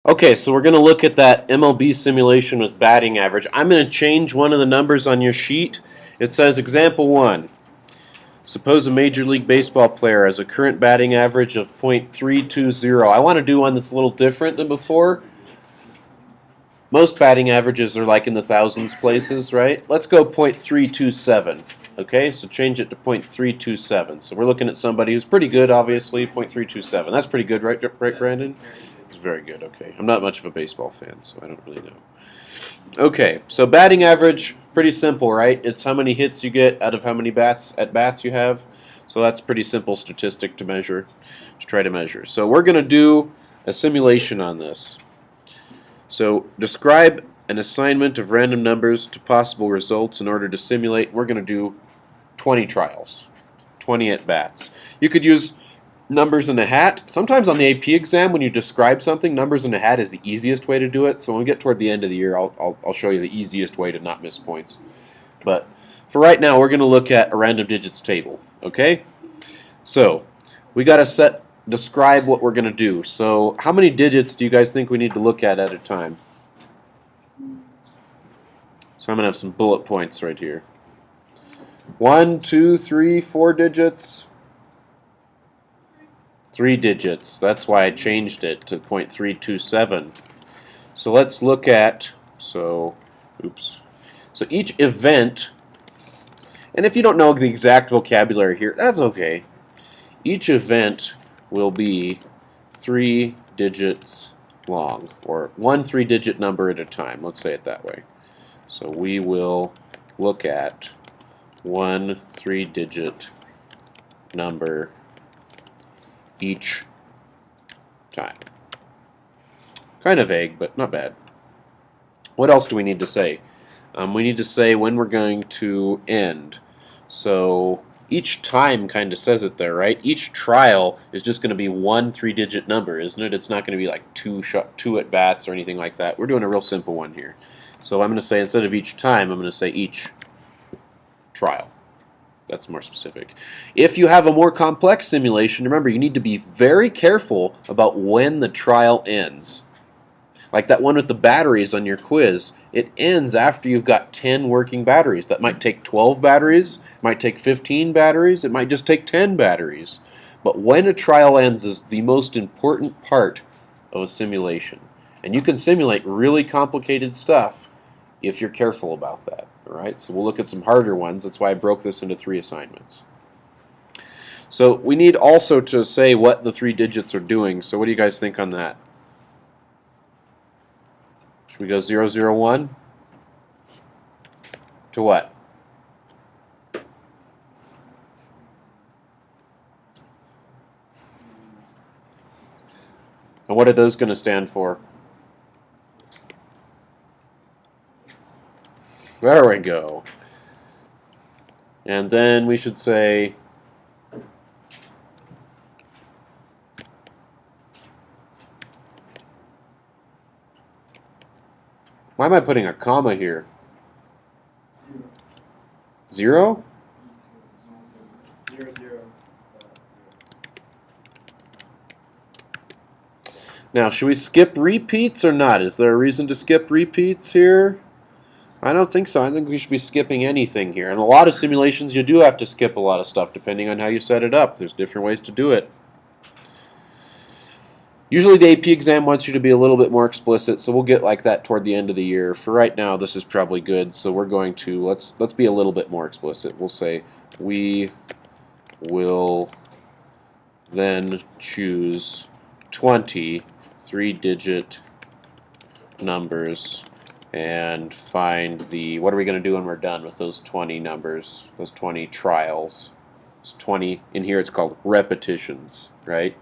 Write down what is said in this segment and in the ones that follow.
Okay, so we're going to look at that MLB simulation with batting average. I'm going to change one of the numbers on your sheet. It says example 1. Suppose a Major League Baseball player has a current batting average of .320. I want to do one that's a little different than before. Most batting averages are like in the thousands places, right? Let's go .327. Okay, so change it to .327. So we're looking at somebody who's pretty good, obviously, .327. That's pretty good, right, Brandon? It's very good, okay. I'm not much of a baseball fan, so I don't really know. Okay, so batting average, pretty simple, right? It's how many hits you get out of how many at-bats you have. So that's a pretty simple statistic to measure, to try to measure. So we're going to do a simulation on this. So describe an assignment of random numbers to possible results in order to simulate. We're going to do 20 trials, 20 at-bats. You could use numbers in a hat. Sometimes on the AP exam, when you describe something, numbers in a hat is the easiest way to do it. So when we get toward the end of the year, I'll show you the easiest way to not miss points. But for right now, we're going to look at a random digits table. Okay? So we got to describe what we're going to do. So how many digits do you guys think we need to look at a time? So I'm going to have some bullet points right here. 1, 2, 3, 4 digits. 3 digits. That's why I changed it to .327. So let's look at, so each event, and if you don't know the exact vocabulary here, that's okay. Each event will be 3 digits long, or one 3-digit number at a time. Let's say it that way. So we will look at one 3-digit number each time. Kind of vague, but not bad. What else do we need to say? We need to say when we're going to end. So each time kind of says it there, right? Each trial is just going to be one 3-digit number, isn't it? It's not going to be like two at-bats or anything like that. We're doing a real simple one here. So I'm going to say, instead of each time, I'm going to say each trial. That's more specific. If you have a more complex simulation, remember, you need to be very careful about when the trial ends. Like that one with the batteries on your quiz, it ends after you've got 10 working batteries. That might take 12 batteries, might take 15 batteries, it might just take 10 batteries. But when a trial ends is the most important part of a simulation. And you can simulate really complicated stuff if you're careful about that. Alright, so we'll look at some harder ones. That's why I broke this into 3 assignments. So we need also to say what the 3 digits are doing. So what do you guys think on that? Should we go 001? To what? And what are those going to stand for? There we go. And then we should say why am I putting a comma here? 0? Now, should we skip repeats or not? Is there a reason to skip repeats here? I don't think so. I think we should be skipping anything here. In a lot of simulations, you do have to skip a lot of stuff depending on how you set it up. There's different ways to do it. Usually the AP exam wants you to be a little bit more explicit, so we'll get like that toward the end of the year. For right now, this is probably good, so we're going to, let's be a little bit more explicit. We'll say, we will then choose 20 3-digit numbers and find the, what are we going to do when we're done with those 20 numbers, those 20 trials? It's 20, in here it's called repetitions, right?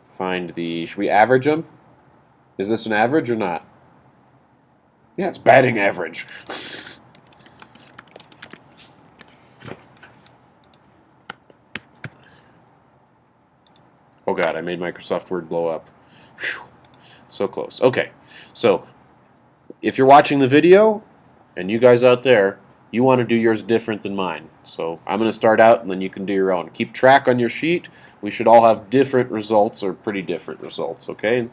Find the, should we average them? Is this an average or not? Yeah, it's batting average. Oh god, I made Microsoft Word blow up. Whew. So close. Okay, so if you're watching the video, and you guys out there, you want to do yours different than mine. So I'm going to start out, and then you can do your own. Keep track on your sheet. We should all have different results, or pretty different results, okay?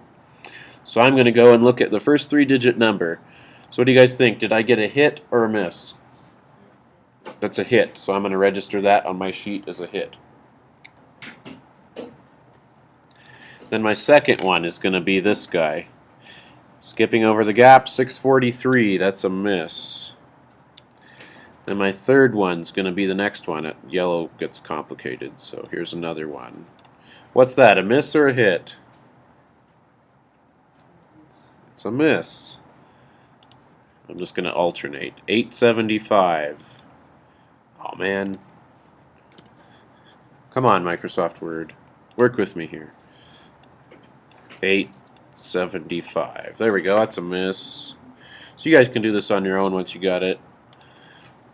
So I'm going to go and look at the first 3-digit number. So what do you guys think? Did I get a hit or a miss? That's a hit, so I'm going to register that on my sheet as a hit. Then my second one is going to be this guy. Skipping over the gap, 643, that's a miss. And my third one's going to be the next one. Yellow gets complicated, so here's another one. What's that, a miss or a hit? It's a miss. I'm just going to alternate. 875. Oh, man. Come on, Microsoft Word. Work with me here. 875. There we go. That's a miss. So you guys can do this on your own once you got it.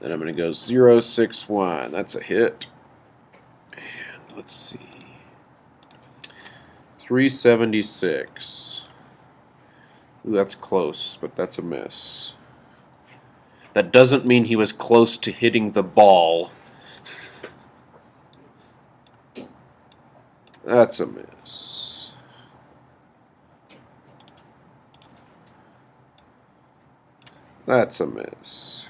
Then I'm going to go 061. That's a hit. And let's see. 376. Ooh, that's close, but that's a miss. That doesn't mean he was close to hitting the ball. That's a miss. That's a miss.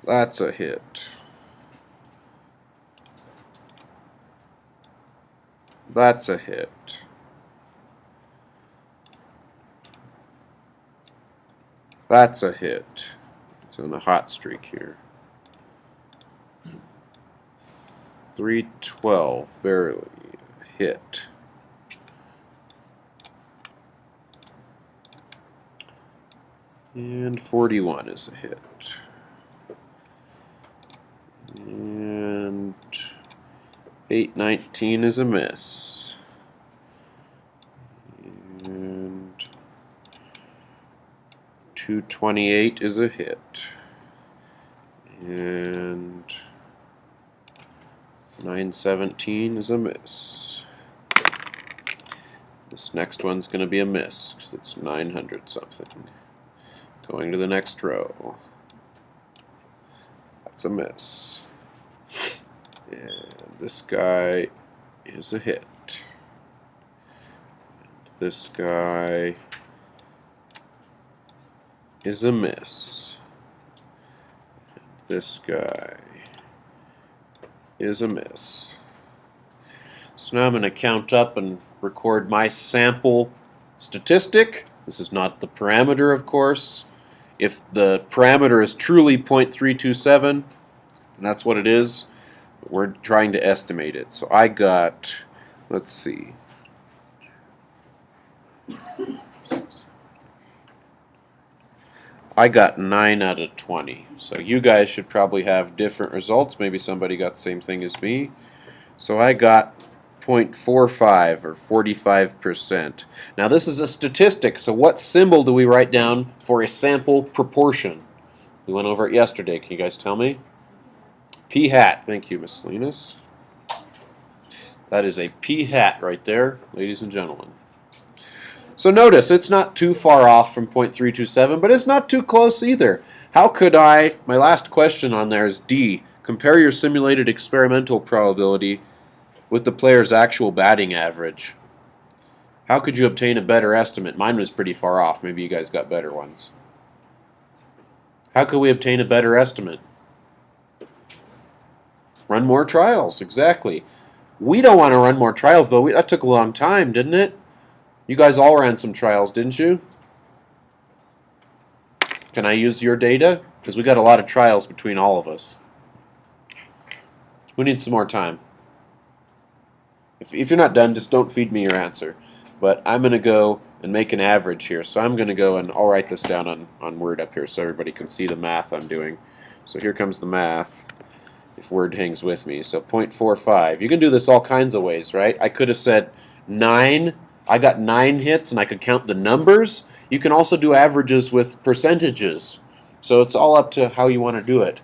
That's a hit. That's a hit. That's a hit. It's on a hot streak here. 312, barely hit. And 41 is a hit. And 819 is a miss. And 228 is a hit. And 917 is a miss. This next one's going to be a miss because it's 900 something. Going to the next row. That's a miss. And this guy is a hit. And this guy is a miss. And this guy is a miss. So now I'm going to count up and record my sample statistic. This is not the parameter, of course. If the parameter is truly 0.327, and that's what it is, we're trying to estimate it. So I got, let's see. I got 9 out of 20. So you guys should probably have different results. Maybe somebody got the same thing as me. So I got 0.45 or 45%. Now this is a statistic, so what symbol do we write down for a sample proportion? We went over it yesterday. Can you guys tell me? P hat. Thank you, Miss Salinas. That is a P hat right there, ladies and gentlemen. So notice, it's not too far off from 0.327, but it's not too close either. How could I, my last question on there is D, compare your simulated experimental probability with the player's actual batting average. How could you obtain a better estimate? Mine was pretty far off. Maybe you guys got better ones. How could we obtain a better estimate? Run more trials, exactly. We don't want to run more trials, though. That took a long time, didn't it? You guys all ran some trials, didn't you? Can I use your data? Because we got a lot of trials between all of us. We need some more time. If you're not done, just don't feed me your answer. But I'm going to go and make an average here. So I'm going to go and I'll write this down on Word up here so everybody can see the math I'm doing. So here comes the math, if Word hangs with me. So 0.45. You can do this all kinds of ways, right? I could have said 9. I got 9 hits and I could count the numbers. You can also do averages with percentages. So it's all up to how you want to do it.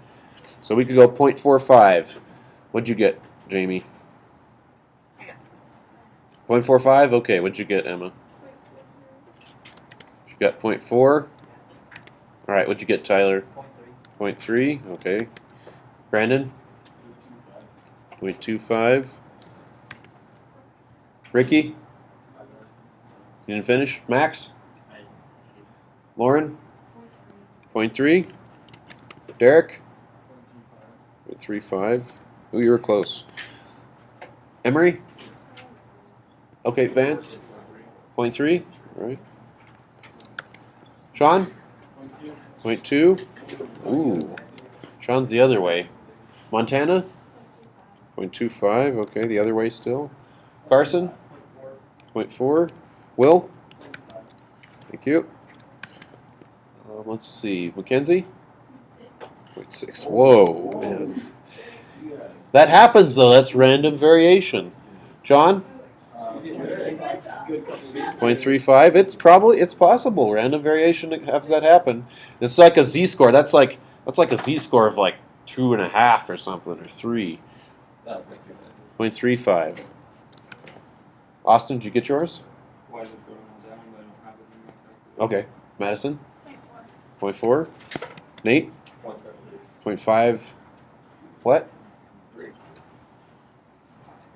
So we could go 0.45. What'd you get, Jamie? 0.45? Okay, what'd you get, Emma? You got 0.4? Alright, what'd you get, Tyler? 0.3? Okay. Brandon? 0.25. Ricky? You didn't finish? Max? Lauren? 0.3? Derek? 0.35. Oh, you were close. Emery? Okay, Vance? 0.3? All right. Sean? 0.2? Ooh. Sean's the other way. Montana? 0.25. Okay, the other way still. Carson? 0.4. Will? Thank you. Let's see. Mackenzie? 0.6. Whoa, man. That happens, though. That's random variation. John? 0.35. It's possible. Random variation has that happen. It's like a z-score. That's like a z-score of like 2.5 or something, or 3. 0.35. Austin, did you get yours? Okay. Madison? 0.4. Nate? 0.5. What?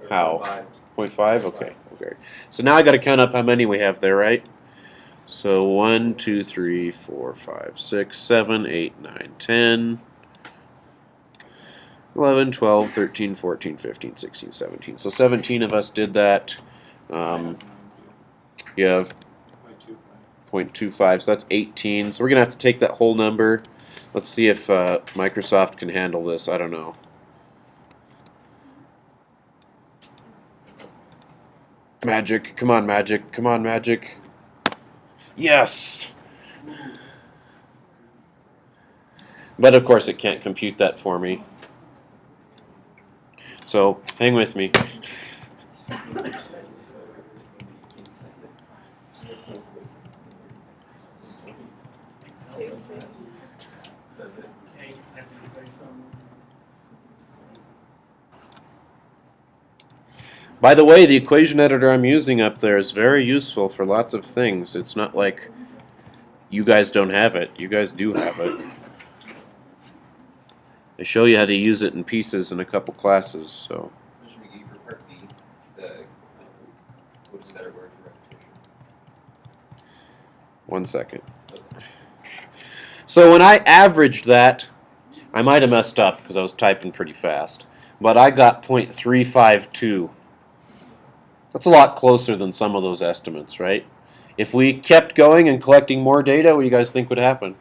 How? 0.5? Okay. Okay. So now I got to count up how many we have there, right? So 1, 2, 3, 4, 5, 6, 7, 8, 9, 10, 11, 12, 13, 14, 15, 16, 17. So 17 of us did that. You have 0.25, so that's 18. So we're going to have to take that whole number. Let's see if Microsoft can handle this. I don't know. Magic. Come on, Magic. Come on, Magic. Yes! But of course it can't compute that for me. So hang with me. By the way, the equation editor I'm using up there is very useful for lots of things. It's not like you guys don't have it. You guys do have it. I show you how to use it in pieces in a couple classes. So. One second. So when I averaged that, I might have messed up because I was typing pretty fast, but I got 0.352. That's a lot closer than some of those estimates, right? If we kept going and collecting more data, what do you guys think would happen?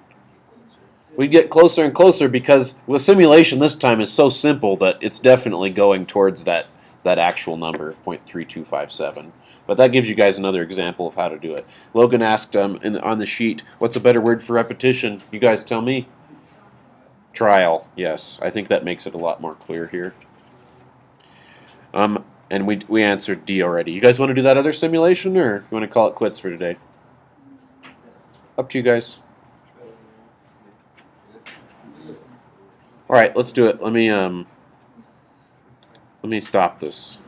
We'd get closer and closer because the simulation this time is so simple that it's definitely going towards that actual number of 0.3257. But that gives you guys another example of how to do it. Logan asked on the sheet, what's a better word for repetition? You guys tell me. Trial, yes. I think that makes it a lot more clear here. And we answered D already. You guys want to do that other simulation, or you want to call it quits for today? Up to you guys. All right, let's do it. Let me stop this.